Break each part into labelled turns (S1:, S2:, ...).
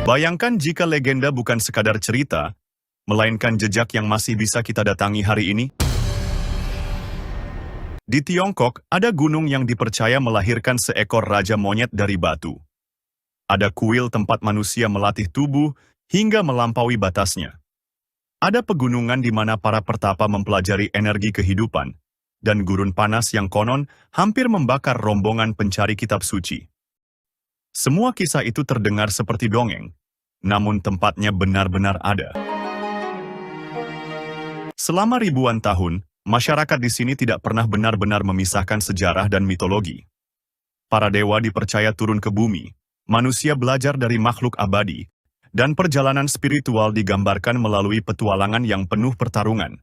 S1: Bayangkan jika legenda bukan sekadar cerita, melainkan jejak yang masih bisa kita datangi hari ini. Di Tiongkok, ada gunung yang dipercaya melahirkan seekor raja monyet dari batu. Ada kuil tempat manusia melatih tubuh hingga melampaui batasnya. Ada pegunungan di mana para pertapa mempelajari energi kehidupan, dan gurun panas yang konon hampir membakar rombongan pencari kitab suci. Semua kisah itu terdengar seperti dongeng, namun tempatnya benar-benar ada. Selama ribuan tahun, masyarakat di sini tidak pernah benar-benar memisahkan sejarah dan mitologi. Para dewa dipercaya turun ke bumi, manusia belajar dari makhluk abadi, dan perjalanan spiritual digambarkan melalui petualangan yang penuh pertarungan.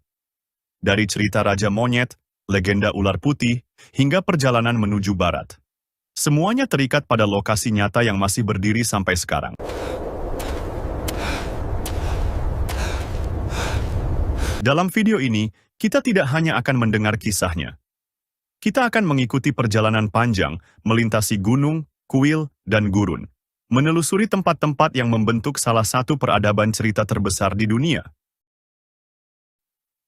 S1: Dari cerita Raja Monyet, legenda ular putih, hingga perjalanan menuju barat. Semuanya terikat pada lokasi nyata yang masih berdiri sampai sekarang. Dalam video ini, kita tidak hanya akan mendengar kisahnya. Kita akan mengikuti perjalanan panjang, melintasi gunung, kuil, dan gurun. Menelusuri tempat-tempat yang membentuk salah satu peradaban cerita terbesar di dunia.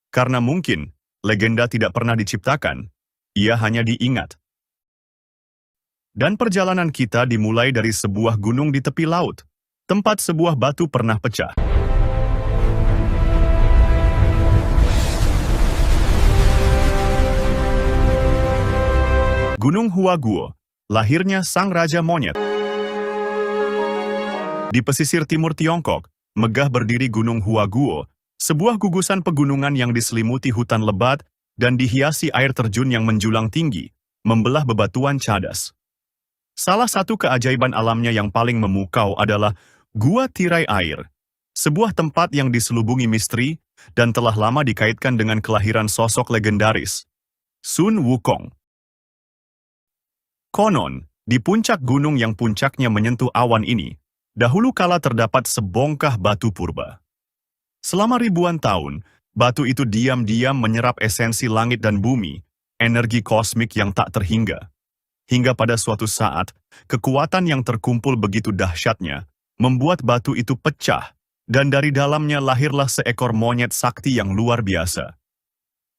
S1: Karena mungkin, legenda tidak pernah diciptakan, ia hanya diingat. Dan perjalanan kita dimulai dari sebuah gunung di tepi laut, tempat sebuah batu pernah pecah. Gunung Huaguo, lahirnya sang Raja Monyet. Di pesisir timur Tiongkok, megah berdiri Gunung Huaguo, sebuah gugusan pegunungan yang diselimuti hutan lebat dan dihiasi air terjun yang menjulang tinggi, membelah bebatuan cadas. Salah satu keajaiban alamnya yang paling memukau adalah Gua Tirai Air, sebuah tempat yang diselubungi misteri dan telah lama dikaitkan dengan kelahiran sosok legendaris, Sun Wukong. Konon, di puncak gunung yang puncaknya menyentuh awan ini, dahulu kala terdapat sebongkah batu purba. Selama ribuan tahun, batu itu diam-diam menyerap esensi langit dan bumi, energi kosmik yang tak terhingga. Hingga pada suatu saat, kekuatan yang terkumpul begitu dahsyatnya, membuat batu itu pecah, dan dari dalamnya lahirlah seekor monyet sakti yang luar biasa.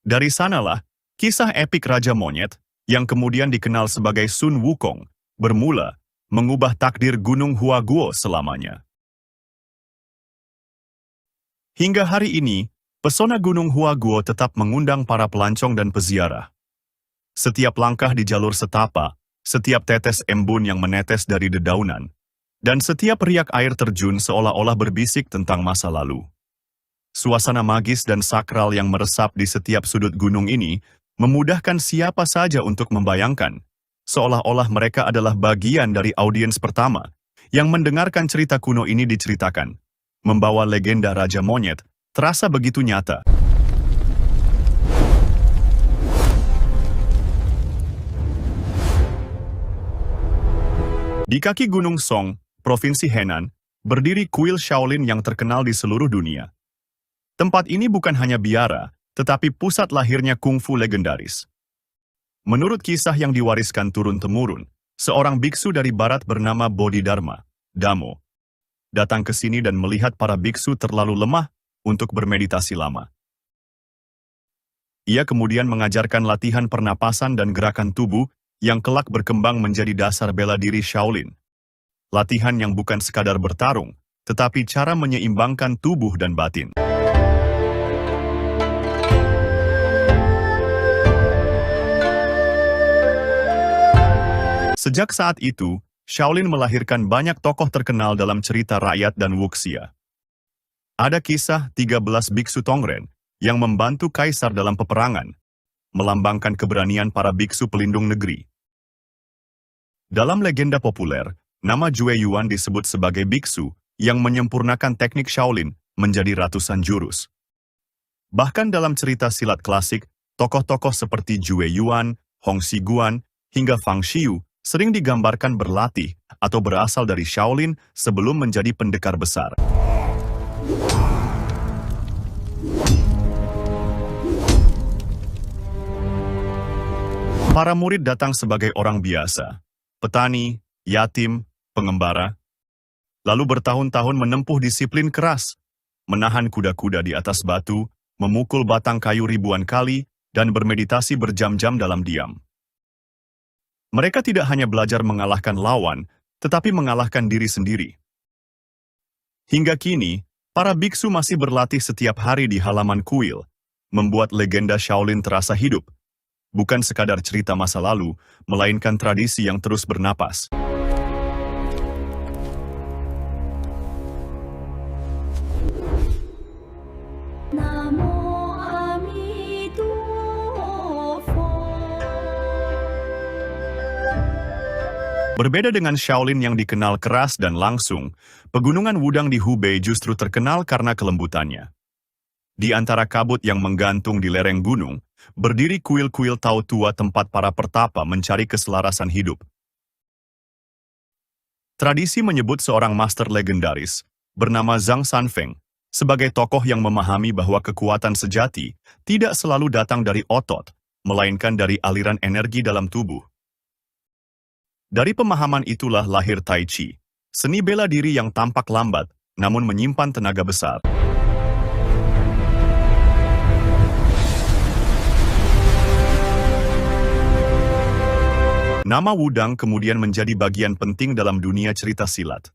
S1: Dari sanalah, kisah epik Raja Monyet, yang kemudian dikenal sebagai Sun Wukong, bermula, mengubah takdir Gunung Huaguo selamanya. Hingga hari ini, pesona Gunung Huaguo tetap mengundang para pelancong dan peziarah. Setiap langkah di jalur setapak, setiap tetes embun yang menetes dari dedaunan, dan setiap riak air terjun seolah-olah berbisik tentang masa lalu. Suasana magis dan sakral yang meresap di setiap sudut gunung ini memudahkan siapa saja untuk membayangkan, seolah-olah mereka adalah bagian dari audiens pertama yang mendengarkan cerita kuno ini diceritakan. Membawa legenda Raja Monyet terasa begitu nyata. Di kaki Gunung Song, Provinsi Henan, berdiri kuil Shaolin yang terkenal di seluruh dunia. Tempat ini bukan hanya biara, tetapi pusat lahirnya kungfu legendaris. Menurut kisah yang diwariskan turun-temurun, seorang biksu dari barat bernama Bodhidharma, Damo, datang ke sini dan melihat para biksu terlalu lemah untuk bermeditasi lama. Ia kemudian mengajarkan latihan pernapasan dan gerakan tubuh yang kelak berkembang menjadi dasar bela diri Shaolin. Latihan yang bukan sekadar bertarung, tetapi cara menyeimbangkan tubuh dan batin. Sejak saat itu, Shaolin melahirkan banyak tokoh terkenal dalam cerita rakyat dan wuxia. Ada kisah 13 biksu Tongren yang membantu kaisar dalam peperangan, melambangkan keberanian para biksu pelindung negeri. Dalam legenda populer, nama Jue Yuan disebut sebagai biksu yang menyempurnakan teknik Shaolin menjadi ratusan jurus. Bahkan dalam cerita silat klasik, tokoh-tokoh seperti Jue Yuan, Hong Xiguan, hingga Fang Xiu sering digambarkan berlatih atau berasal dari Shaolin sebelum menjadi pendekar besar. Para murid datang sebagai orang biasa, petani, yatim, pengembara. lalu bertahun-tahun menempuh disiplin keras, menahan kuda-kuda di atas batu, memukul batang kayu ribuan kali, dan bermeditasi berjam-jam dalam diam. Mereka tidak hanya belajar mengalahkan lawan, tetapi mengalahkan diri sendiri. Hingga kini, para biksu masih berlatih setiap hari di halaman kuil, membuat legenda Shaolin terasa hidup. Bukan sekadar cerita masa lalu, melainkan tradisi yang terus bernapas. Berbeda dengan Shaolin yang dikenal keras dan langsung, pegunungan Wudang di Hubei justru terkenal karena kelembutannya. Di antara kabut yang menggantung di lereng gunung, berdiri kuil-kuil Tao tua tempat para pertapa mencari keselarasan hidup. Tradisi menyebut seorang master legendaris, bernama Zhang Sanfeng, sebagai tokoh yang memahami bahwa kekuatan sejati tidak selalu datang dari otot, melainkan dari aliran energi dalam tubuh. Dari pemahaman itulah lahir Tai Chi, seni bela diri yang tampak lambat, namun menyimpan tenaga besar. Nama Wudang kemudian menjadi bagian penting dalam dunia cerita silat.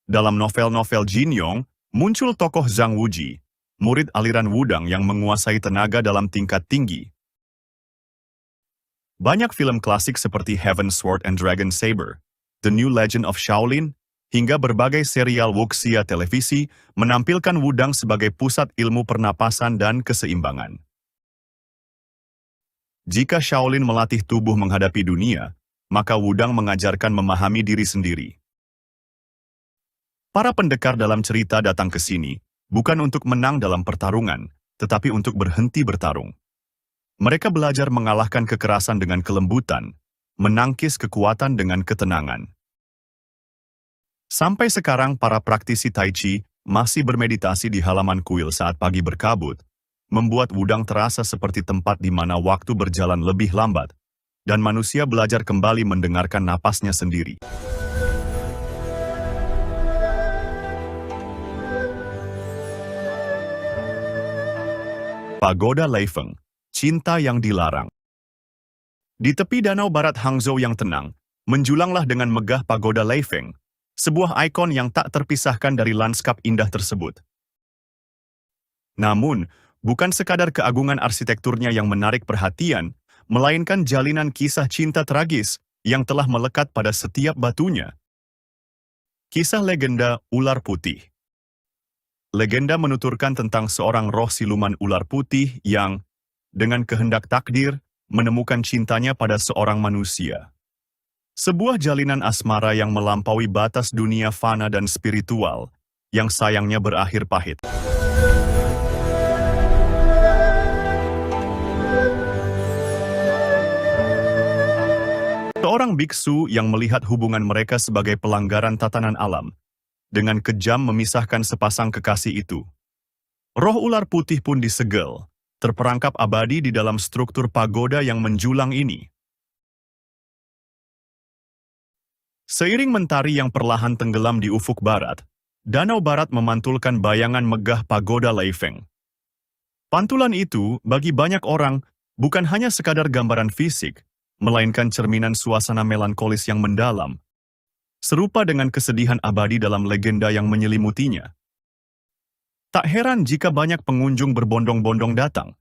S1: Dalam novel-novel Jin Yong, muncul tokoh Zhang Wuji, murid aliran Wudang yang menguasai tenaga dalam tingkat tinggi. Banyak film klasik seperti Heaven's Sword and Dragon Saber, The New Legend of Shaolin, hingga berbagai serial wuxia televisi menampilkan Wudang sebagai pusat ilmu pernapasan dan keseimbangan. Jika Shaolin melatih tubuh menghadapi dunia, maka Wudang mengajarkan memahami diri sendiri. Para pendekar dalam cerita datang ke sini, bukan untuk menang dalam pertarungan, tetapi untuk berhenti bertarung. Mereka belajar mengalahkan kekerasan dengan kelembutan, menangkis kekuatan dengan ketenangan. Sampai sekarang para praktisi Tai Chi masih bermeditasi di halaman kuil saat pagi berkabut, membuat Wudang terasa seperti tempat di mana waktu berjalan lebih lambat, dan manusia belajar kembali mendengarkan napasnya sendiri. Pagoda Leifeng, cinta yang dilarang. Di tepi danau barat Hangzhou yang tenang, menjulanglah dengan megah Pagoda Leifeng, sebuah ikon yang tak terpisahkan dari lanskap indah tersebut. Namun, bukan sekadar keagungan arsitekturnya yang menarik perhatian, melainkan jalinan kisah cinta tragis yang telah melekat pada setiap batunya. Kisah legenda Ular Putih. Legenda menuturkan tentang seorang roh siluman ular putih yang, dengan kehendak takdir, menemukan cintanya pada seorang manusia. Sebuah jalinan asmara yang melampaui batas dunia fana dan spiritual, yang sayangnya berakhir pahit. Seorang biksu yang melihat hubungan mereka sebagai pelanggaran tatanan alam, dengan kejam memisahkan sepasang kekasih itu. Roh ular putih pun disegel, terperangkap abadi di dalam struktur pagoda yang menjulang ini. Seiring mentari yang perlahan tenggelam di ufuk barat, danau barat memantulkan bayangan megah Pagoda Leifeng. Pantulan itu, bagi banyak orang, bukan hanya sekadar gambaran fisik, melainkan cerminan suasana melankolis yang mendalam, serupa dengan kesedihan abadi dalam legenda yang menyelimutinya. Tak heran jika banyak pengunjung berbondong-bondong datang,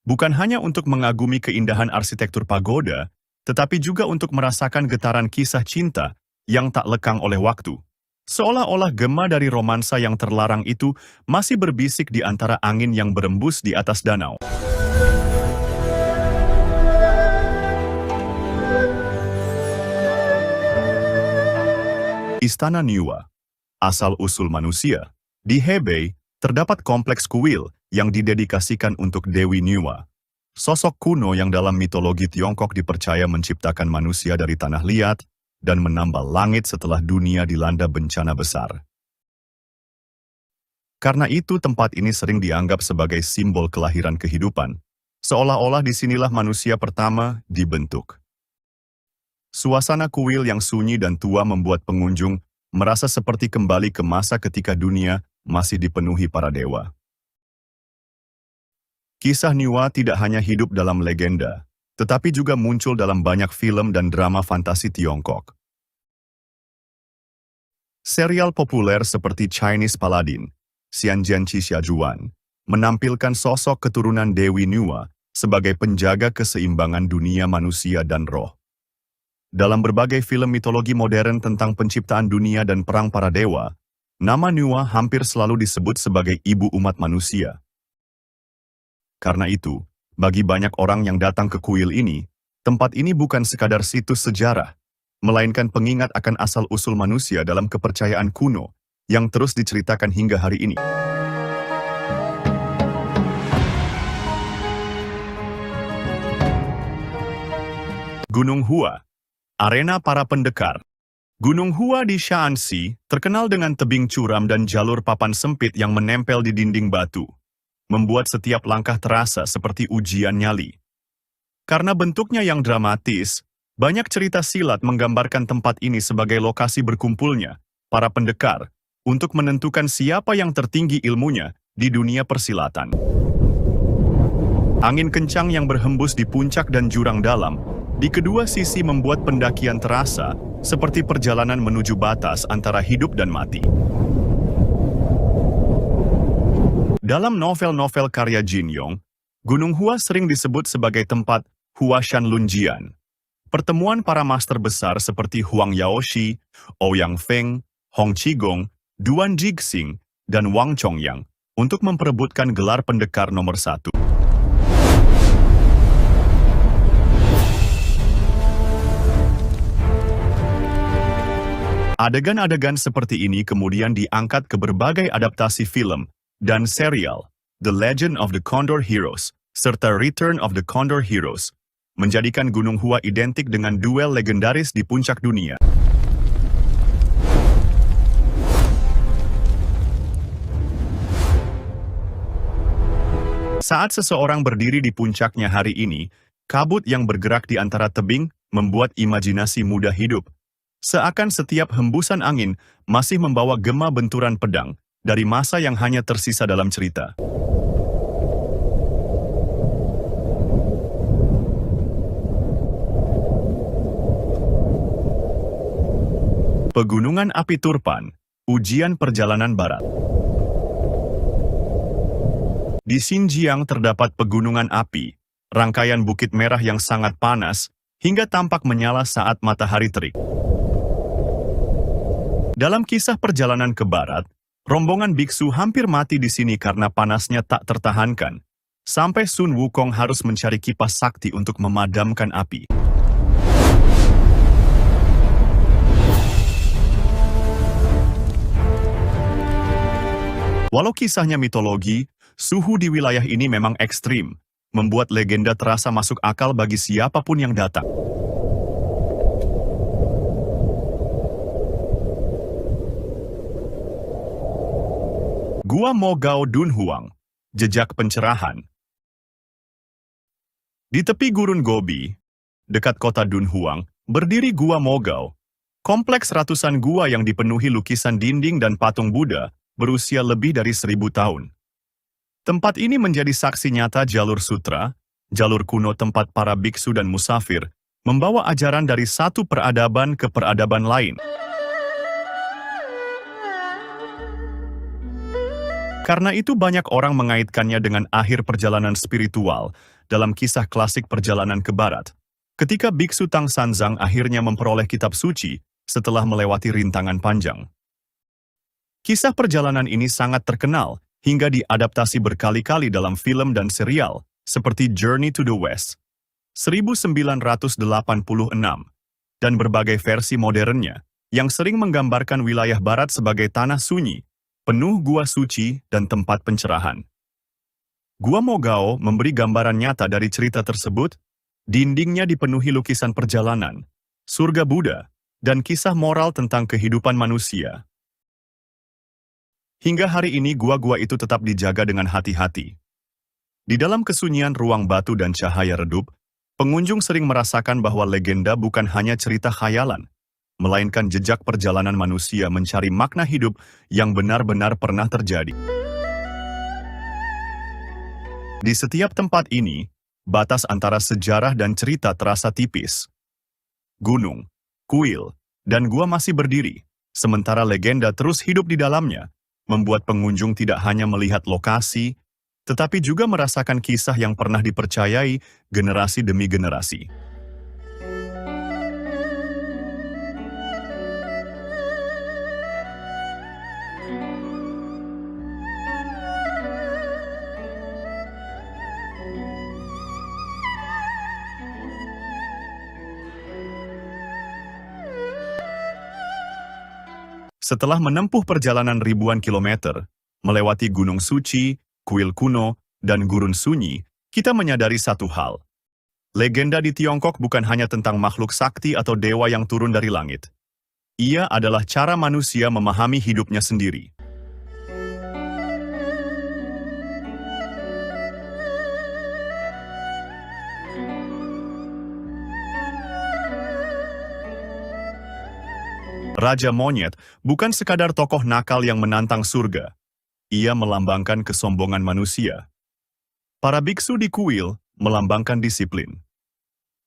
S1: bukan hanya untuk mengagumi keindahan arsitektur pagoda, tetapi juga untuk merasakan getaran kisah cinta yang tak lekang oleh waktu. Seolah-olah gema dari romansa yang terlarang itu masih berbisik di antara angin yang berembus di atas danau. Istana Niwa, asal-usul manusia. Di Hebei, terdapat kompleks kuil yang didedikasikan untuk Dewi Niwa, sosok kuno yang dalam mitologi Tiongkok dipercaya menciptakan manusia dari tanah liat dan menambal langit setelah dunia dilanda bencana besar. Karena itu tempat ini sering dianggap sebagai simbol kelahiran kehidupan, seolah-olah disinilah manusia pertama dibentuk. Suasana kuil yang sunyi dan tua membuat pengunjung merasa seperti kembali ke masa ketika dunia masih dipenuhi para dewa. Kisah Niwa tidak hanya hidup dalam legenda, tetapi juga muncul dalam banyak film dan drama fantasi Tiongkok. Serial populer seperti Chinese Paladin, Xianjian Xiajuan, menampilkan sosok keturunan Dewi Niwa sebagai penjaga keseimbangan dunia manusia dan roh. Dalam berbagai film mitologi modern tentang penciptaan dunia dan perang para dewa, nama Niwa hampir selalu disebut sebagai ibu umat manusia. Karena itu, bagi banyak orang yang datang ke kuil ini, tempat ini bukan sekadar situs sejarah, melainkan pengingat akan asal-usul manusia dalam kepercayaan kuno yang terus diceritakan hingga hari ini. Gunung Hua, arena para pendekar. Gunung Hua di Shaanxi terkenal dengan tebing curam dan jalur papan sempit yang menempel di dinding batu, membuat setiap langkah terasa seperti ujian nyali. Karena bentuknya yang dramatis, banyak cerita silat menggambarkan tempat ini sebagai lokasi berkumpulnya para pendekar untuk menentukan siapa yang tertinggi ilmunya di dunia persilatan. Angin kencang yang berhembus di puncak dan jurang dalam di kedua sisi membuat pendakian terasa seperti perjalanan menuju batas antara hidup dan mati. Dalam novel-novel karya Jin Yong, Gunung Hua sering disebut sebagai tempat Huashan Lunjian, pertemuan para master besar seperti Huang Yaoshi, Ouyang Feng, Hong Qigong, Duan Jixing, dan Wang Chongyang untuk memperebutkan gelar pendekar nomor 1. Adegan-adegan seperti ini kemudian diangkat ke berbagai adaptasi film dan serial The Legend of the Condor Heroes serta Return of the Condor Heroes, menjadikan Gunung Hua identik dengan duel legendaris di puncak dunia. Saat seseorang berdiri di puncaknya hari ini, kabut yang bergerak di antara tebing membuat imajinasi mudah hidup. Seakan setiap hembusan angin masih membawa gema benturan pedang dari masa yang hanya tersisa dalam cerita. Pegunungan Api Turpan, ujian perjalanan barat. Di Xinjiang terdapat pegunungan api, rangkaian bukit merah yang sangat panas hingga tampak menyala saat matahari terik. Dalam kisah perjalanan ke barat, rombongan biksu hampir mati di sini karena panasnya tak tertahankan, sampai Sun Wukong harus mencari kipas sakti untuk memadamkan api. Walau kisahnya mitologi, suhu di wilayah ini memang ekstrim, membuat legenda terasa masuk akal bagi siapapun yang datang. Gua Mogao Dunhuang, jejak pencerahan. Di tepi gurun Gobi, dekat kota Dunhuang, berdiri Gua Mogao, kompleks ratusan gua yang dipenuhi lukisan dinding dan patung Buddha berusia lebih dari 1000 tahun. Tempat ini menjadi saksi nyata jalur sutra, jalur kuno tempat para biksu dan musafir, membawa ajaran dari satu peradaban ke peradaban lain. Karena itu banyak orang mengaitkannya dengan akhir perjalanan spiritual dalam kisah klasik perjalanan ke barat, ketika biksu Tang Sanzang akhirnya memperoleh kitab suci setelah melewati rintangan panjang. Kisah perjalanan ini sangat terkenal hingga diadaptasi berkali-kali dalam film dan serial, seperti Journey to the West, 1986, dan berbagai versi modernnya, yang sering menggambarkan wilayah barat sebagai tanah sunyi, penuh gua suci dan tempat pencerahan. Gua Mogao memberi gambaran nyata dari cerita tersebut, dindingnya dipenuhi lukisan perjalanan, surga Buddha, dan kisah moral tentang kehidupan manusia. Hingga hari ini gua-gua itu tetap dijaga dengan hati-hati. Di dalam kesunyian ruang batu dan cahaya redup, pengunjung sering merasakan bahwa legenda bukan hanya cerita khayalan, melainkan jejak perjalanan manusia mencari makna hidup yang benar-benar pernah terjadi. Di setiap tempat ini, batas antara sejarah dan cerita terasa tipis. Gunung, kuil, dan gua masih berdiri, sementara legenda terus hidup di dalamnya, membuat pengunjung tidak hanya melihat lokasi, tetapi juga merasakan kisah yang pernah dipercayai generasi demi generasi. Setelah menempuh perjalanan ribuan kilometer, melewati Gunung Suci, kuil kuno, dan gurun sunyi, kita menyadari satu hal. Legenda di Tiongkok bukan hanya tentang makhluk sakti atau dewa yang turun dari langit. Ia adalah cara manusia memahami hidupnya sendiri. Raja Monyet bukan sekadar tokoh nakal yang menantang surga. Ia melambangkan kesombongan manusia. Para biksu di kuil melambangkan disiplin.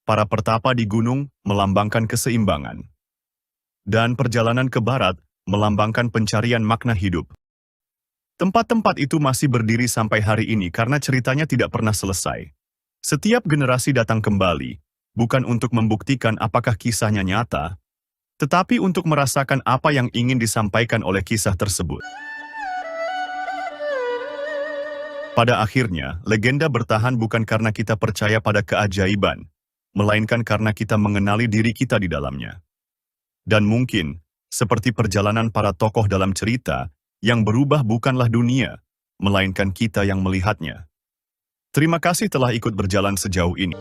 S1: Para pertapa di gunung melambangkan keseimbangan. Dan perjalanan ke barat melambangkan pencarian makna hidup. Tempat-tempat itu masih berdiri sampai hari ini karena ceritanya tidak pernah selesai. Setiap generasi datang kembali, bukan untuk membuktikan apakah kisahnya nyata, tetapi untuk merasakan apa yang ingin disampaikan oleh kisah tersebut. Pada akhirnya, legenda bertahan bukan karena kita percaya pada keajaiban, melainkan karena kita mengenali diri kita di dalamnya. Dan mungkin, seperti perjalanan para tokoh dalam cerita, yang berubah bukanlah dunia, melainkan kita yang melihatnya. Terima kasih telah ikut berjalan sejauh ini.